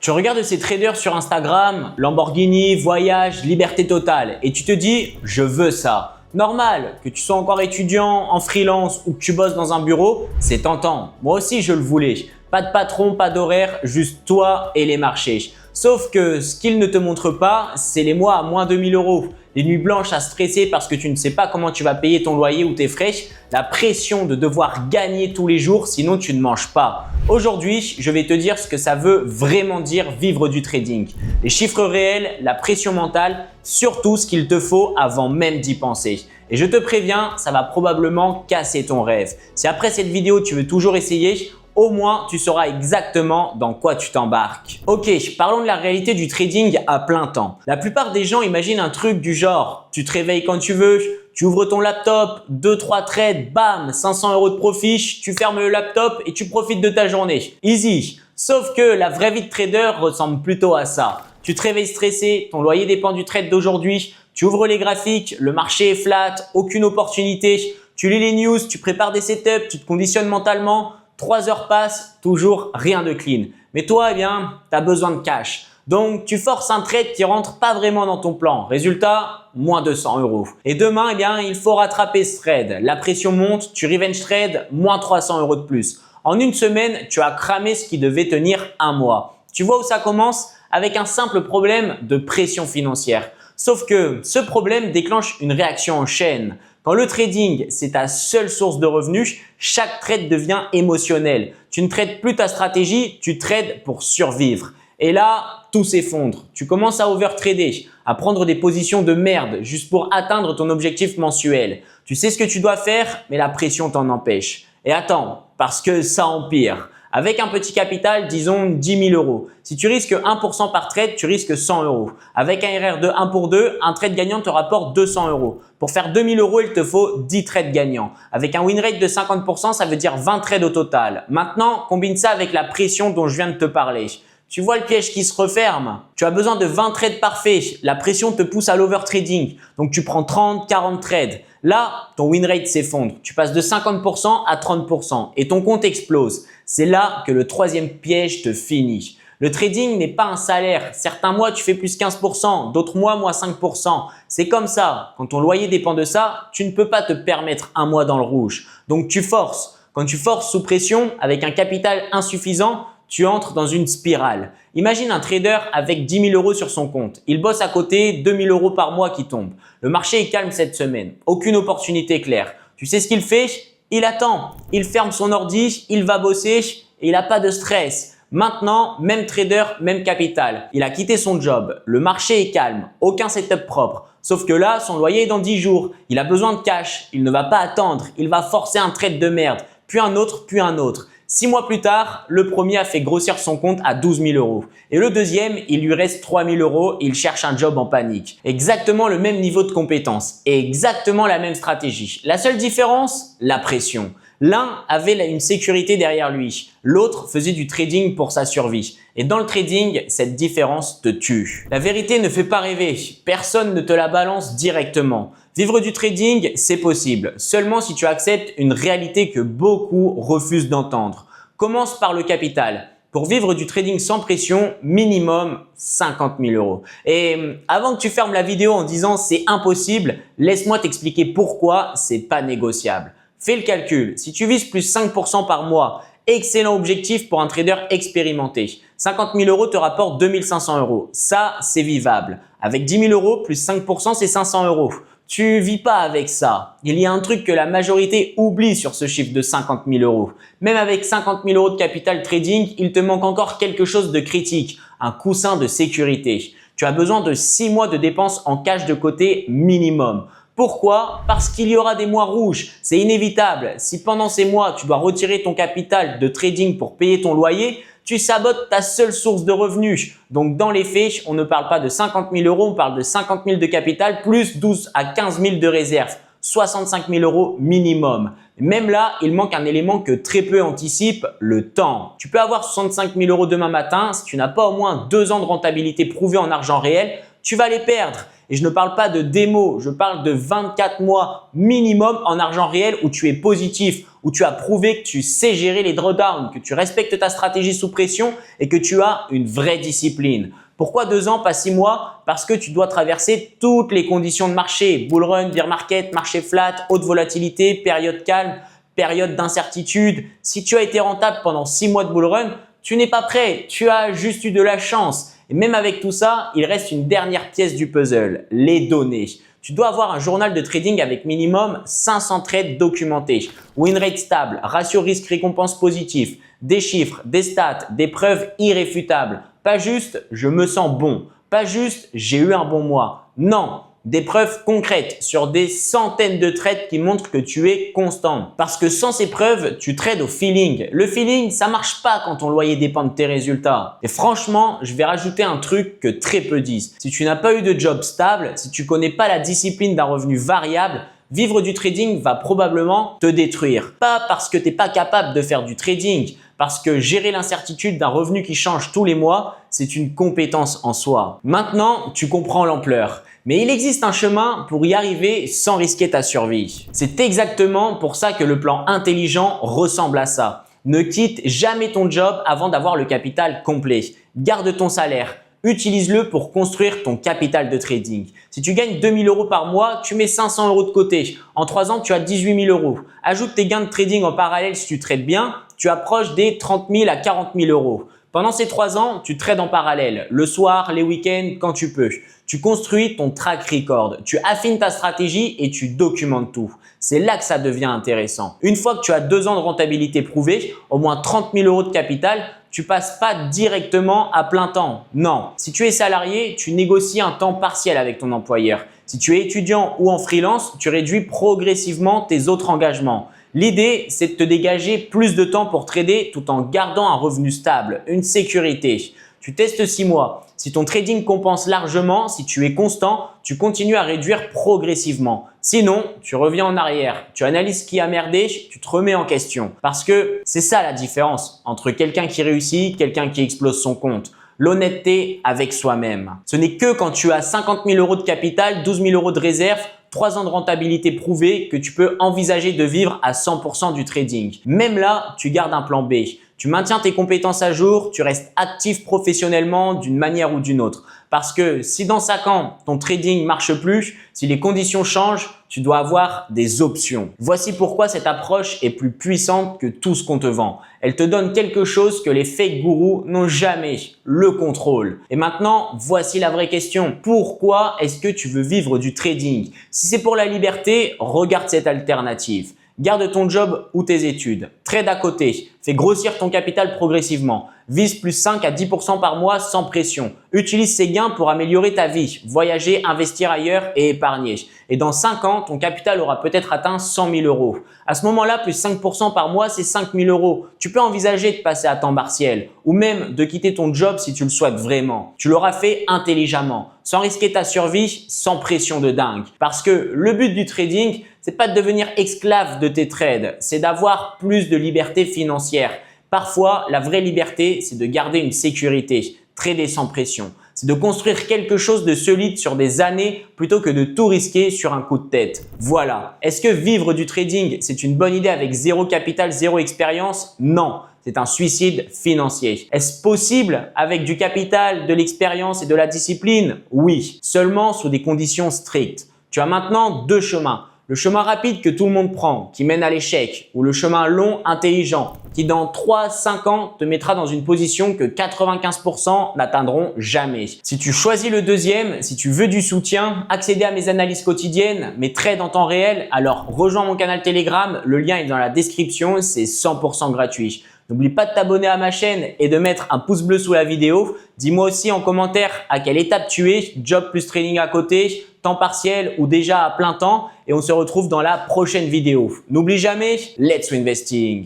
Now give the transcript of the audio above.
Tu regardes ces traders sur Instagram, Lamborghini, voyage, liberté totale et tu te dis « je veux ça ». Normal, que tu sois encore étudiant, en freelance ou que tu bosses dans un bureau, c'est tentant. Moi aussi, je le voulais. Pas de patron, pas d'horaire, juste toi et les marchés. Sauf que ce qu'ils ne te montrent pas, c'est les mois à moins 2000 €, les nuits blanches à stresser parce que tu ne sais pas comment tu vas payer ton loyer ou tes frais, la pression de devoir gagner tous les jours sinon tu ne manges pas. Aujourd'hui, je vais te dire ce que ça veut vraiment dire vivre du trading. Les chiffres réels, la pression mentale, surtout ce qu'il te faut avant même d'y penser. Et je te préviens, ça va probablement casser ton rêve. Si après cette vidéo, tu veux toujours essayer, au moins, tu sauras exactement dans quoi tu t'embarques. Ok, parlons de la réalité du trading à plein temps. La plupart des gens imaginent un truc du genre, tu te réveilles quand tu veux, tu ouvres ton laptop, 2-3 trades, bam, 500 € de profit, tu fermes le laptop et tu profites de ta journée. Easy. Sauf que la vraie vie de trader ressemble plutôt à ça. Tu te réveilles stressé, ton loyer dépend du trade d'aujourd'hui, tu ouvres les graphiques, le marché est flat, aucune opportunité, tu lis les news, tu prépares des setups, tu te conditionnes mentalement. 3 heures passent, toujours rien de clean. Mais toi, eh bien, tu as besoin de cash. Donc, tu forces un trade qui rentre pas vraiment dans ton plan. Résultat, moins 200 €. Et demain, eh bien, il faut rattraper ce trade. La pression monte, tu revenge trade, moins 300 € de plus. En une semaine, tu as cramé ce qui devait tenir un mois. Tu vois où ça commence? Avec un simple problème de pression financière. Sauf que ce problème déclenche une réaction en chaîne. Quand le trading, c'est ta seule source de revenus, chaque trade devient émotionnel. Tu ne trades plus ta stratégie, tu trades pour survivre. Et là, tout s'effondre. Tu commences à overtrader, à prendre des positions de merde juste pour atteindre ton objectif mensuel. Tu sais ce que tu dois faire, mais la pression t'en empêche. Et attends, parce que ça empire. Avec un petit capital, disons 10 000 €. Si tu risques 1% par trade, tu risques 100 €. Avec un RR de 1 pour 2, un trade gagnant te rapporte 200 €. Pour faire 2000 €, il te faut 10 trades gagnants. Avec un win rate de 50%, ça veut dire 20 trades au total. Maintenant, combine ça avec la pression dont je viens de te parler. Tu vois le piège qui se referme? Tu as besoin de 20 trades parfaits. La pression te pousse à l'overtrading. Donc, tu prends 30, 40 trades. Là, ton win rate s'effondre. Tu passes de 50% à 30% et ton compte explose. C'est là que le troisième piège te finit. Le trading n'est pas un salaire. Certains mois, tu fais plus 15%, d'autres mois, moins 5%. C'est comme ça. Quand ton loyer dépend de ça, tu ne peux pas te permettre un mois dans le rouge. Donc, tu forces. Quand tu forces sous pression, avec un capital insuffisant, tu entres dans une spirale. Imagine un trader avec 10 000 € sur son compte. Il bosse à côté, 2 000 € par mois qui tombent. Le marché est calme cette semaine. Aucune opportunité claire. Tu sais ce qu'il fait? Il attend. Il ferme son ordi, il va bosser et il n'a pas de stress. Maintenant, même trader, même capital. Il a quitté son job. Le marché est calme. Aucun setup propre. Sauf que là, son loyer est dans 10 jours. Il a besoin de cash. Il ne va pas attendre. Il va forcer un trade de merde. Puis un autre, puis un autre. 6 mois plus tard, le premier a fait grossir son compte à 12 000 €. Et le deuxième, il lui reste 3 000 €. Il cherche un job en panique. Exactement le même niveau de compétence et exactement la même stratégie. La seule différence, la pression. L'un avait une sécurité derrière lui. L'autre faisait du trading pour sa survie. Et dans le trading, cette différence te tue. La vérité ne fait pas rêver. Personne ne te la balance directement. Vivre du trading, c'est possible. Seulement si tu acceptes une réalité que beaucoup refusent d'entendre. Commence par le capital. Pour vivre du trading sans pression, minimum 50 000 €. Et avant que tu fermes la vidéo en disant c'est impossible, laisse-moi t'expliquer pourquoi c'est pas négociable. Fais le calcul. Si tu vises plus 5% par mois, excellent objectif pour un trader expérimenté. 50 000 € te rapporte 2 500 €. Ça, c'est vivable. Avec 10 000 € plus 5%, c'est 500 €. Tu vis pas avec ça. Il y a un truc que la majorité oublie sur ce chiffre de 50 000 €. Même avec 50 000 € de capital trading, il te manque encore quelque chose de critique, un coussin de sécurité. Tu as besoin de 6 mois de dépenses en cash de côté minimum. Pourquoi? Parce qu'il y aura des mois rouges. C'est inévitable. Si pendant ces mois, tu dois retirer ton capital de trading pour payer ton loyer, tu sabotes ta seule source de revenus. Donc, dans les faits, on ne parle pas de 50 000 €, on parle de 50 000 de capital plus 12 à 15 000 de réserve. 65 000 € minimum. Même là, il manque un élément que très peu anticipent, le temps. Tu peux avoir 65 000 € demain matin. Si tu n'as pas au moins 2 ans de rentabilité prouvée en argent réel, tu vas les perdre. Et je ne parle pas de démo, je parle de 24 mois minimum en argent réel où tu es positif, où tu as prouvé que tu sais gérer les drawdowns, que tu respectes ta stratégie sous pression et que tu as une vraie discipline. Pourquoi 2 ans, pas 6 mois? Parce que tu dois traverser toutes les conditions de marché. Bull run, bear market, marché flat, haute volatilité, période calme, période d'incertitude. Si tu as été rentable pendant 6 mois de bull run, tu n'es pas prêt. Tu as juste eu de la chance. Et même avec tout ça, il reste une dernière pièce du puzzle, les données. Tu dois avoir un journal de trading avec minimum 500 trades documentés, win rate stable, ratio risque-récompense positif, des chiffres, des stats, des preuves irréfutables. Pas juste « je me sens bon », pas juste « j'ai eu un bon mois ». Non, des preuves concrètes sur des centaines de trades qui montrent que tu es constant. Parce que sans ces preuves, tu trades au feeling. Le feeling, ça marche pas quand ton loyer dépend de tes résultats. Et franchement, je vais rajouter un truc que très peu disent. Si tu n'as pas eu de job stable, si tu connais pas la discipline d'un revenu variable, vivre du trading va probablement te détruire. Pas parce que tu n'es pas capable de faire du trading, parce que gérer l'incertitude d'un revenu qui change tous les mois, c'est une compétence en soi. Maintenant, tu comprends l'ampleur. Mais il existe un chemin pour y arriver sans risquer ta survie. C'est exactement pour ça que le plan intelligent ressemble à ça. Ne quitte jamais ton job avant d'avoir le capital complet. Garde ton salaire. Utilise-le pour construire ton capital de trading. Si tu gagnes 2 000 € par mois, tu mets 500 € de côté. En 3 ans, tu as 18 000 €. Ajoute tes gains de trading en parallèle si tu trades bien, tu approches des 30 000 à 40 000 €. Pendant ces 3 ans, tu trades en parallèle, le soir, les week-ends, quand tu peux. Tu construis ton track record, tu affines ta stratégie et tu documentes tout. C'est là que ça devient intéressant. Une fois que tu as 2 ans de rentabilité prouvée, au moins 30 000 € de capital, tu passes pas directement à plein temps. Non, si tu es salarié, tu négocies un temps partiel avec ton employeur. Si tu es étudiant ou en freelance, tu réduis progressivement tes autres engagements. L'idée, c'est de te dégager plus de temps pour trader tout en gardant un revenu stable, une sécurité. Tu testes 6 mois. Si ton trading compense largement, si tu es constant, tu continues à réduire progressivement. Sinon, tu reviens en arrière, tu analyses ce qui a merdé, tu te remets en question. Parce que c'est ça la différence entre quelqu'un qui réussit, quelqu'un qui explose son compte. L'honnêteté avec soi-même. Ce n'est que quand tu as 50 000 € de capital, 12 000 € de réserve, 3 ans de rentabilité prouvée que tu peux envisager de vivre à 100% du trading. Même là, tu gardes un plan B. Tu maintiens tes compétences à jour, tu restes actif professionnellement d'une manière ou d'une autre. Parce que si dans 5 ans, ton trading marche plus, si les conditions changent, tu dois avoir des options. Voici pourquoi cette approche est plus puissante que tout ce qu'on te vend. Elle te donne quelque chose que les fake gourous n'ont jamais, le contrôle. Et maintenant, voici la vraie question. Pourquoi est-ce que tu veux vivre du trading? Si c'est pour la liberté, regarde cette alternative. Garde ton job ou tes études. Trade à côté. Fais grossir ton capital progressivement. Vise plus 5 à 10% par mois sans pression. Utilise ces gains pour améliorer ta vie, voyager, investir ailleurs et épargner. Et dans 5 ans, ton capital aura peut-être atteint 100 000 €. À ce moment-là, plus 5% par mois, c'est 5 000 €. Tu peux envisager de passer à temps partiel ou même de quitter ton job si tu le souhaites vraiment. Tu l'auras fait intelligemment, sans risquer ta survie, sans pression de dingue. Parce que le but du trading, c'est pas de devenir esclave de tes trades, c'est d'avoir plus de liberté financière. Parfois, la vraie liberté, c'est de garder une sécurité, trader sans pression. C'est de construire quelque chose de solide sur des années plutôt que de tout risquer sur un coup de tête. Voilà. Est-ce que vivre du trading, c'est une bonne idée avec zéro capital, zéro expérience? Non. C'est un suicide financier. Est-ce possible avec du capital, de l'expérience et de la discipline? Oui, seulement sous des conditions strictes. Tu as maintenant 2 chemins. Le chemin rapide que tout le monde prend, qui mène à l'échec, ou le chemin long, intelligent, qui dans 3-5 ans te mettra dans une position que 95% n'atteindront jamais. Si tu choisis le deuxième, si tu veux du soutien, accéder à mes analyses quotidiennes, mes trades en temps réel, alors rejoins mon canal Telegram, le lien est dans la description, c'est 100% gratuit. N'oublie pas de t'abonner à ma chaîne et de mettre un pouce bleu sous la vidéo. Dis-moi aussi en commentaire à quelle étape tu es, job plus trading à côté, temps partiel ou déjà à plein temps. Et on se retrouve dans la prochaine vidéo. N'oublie jamais, let's investing.